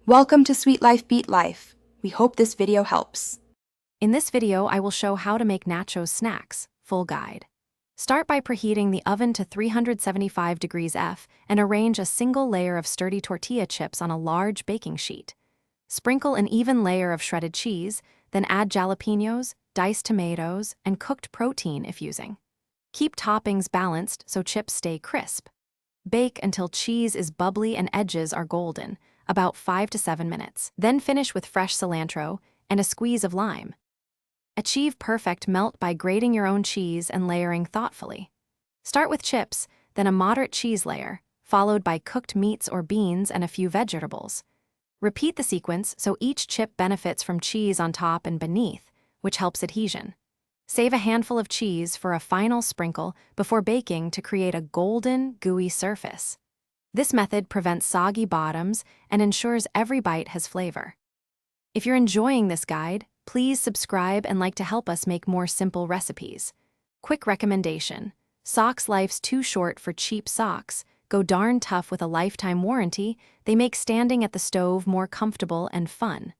Welcome to Sweet Life Beat Life. We hope this video helps. In this video, I will show how to make nachos snacks, full guide. Start by preheating the oven to 375 degrees F and arrange a single layer of sturdy tortilla chips on a large baking sheet. Sprinkle an even layer of shredded cheese, then add jalapenos, diced tomatoes, and cooked protein if using. Keep toppings balanced so chips stay crisp. Bake until cheese is bubbly and edges are golden, about 5 to 7 minutes. Then finish with fresh cilantro and a squeeze of lime. Achieve perfect melt by grating your own cheese and layering thoughtfully. Start with chips, then a moderate cheese layer, followed by cooked meats or beans and a few vegetables. Repeat the sequence so each chip benefits from cheese on top and beneath, which helps adhesion. Save a handful of cheese for a final sprinkle before baking to create a golden, gooey surface. This method prevents soggy bottoms and ensures every bite has flavor. If you're enjoying this guide, please subscribe and like to help us make more simple recipes. Quick recommendation: socks life's too short for cheap socks. Go darn tough with a lifetime warranty. They make standing at the stove more comfortable and fun.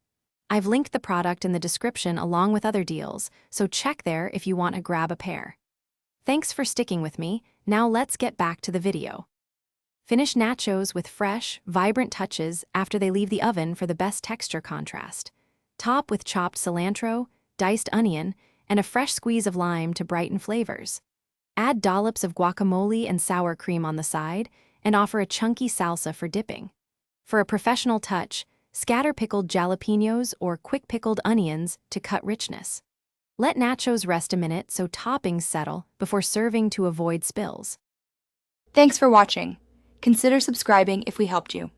I've linked the product in the description along with other deals, so check there if you want to grab a pair. Thanks for sticking with me. Now let's get back to the video. Finish nachos with fresh, vibrant touches after they leave the oven for the best texture contrast. Top with chopped cilantro, diced onion, and a fresh squeeze of lime to brighten flavors. Add dollops of guacamole and sour cream on the side, and offer a chunky salsa for dipping. For a professional touch, scatter pickled jalapenos or quick pickled onions to cut richness. Let nachos rest a minute so toppings settle before serving to avoid spills. Thanks for watching. Consider subscribing if we helped you.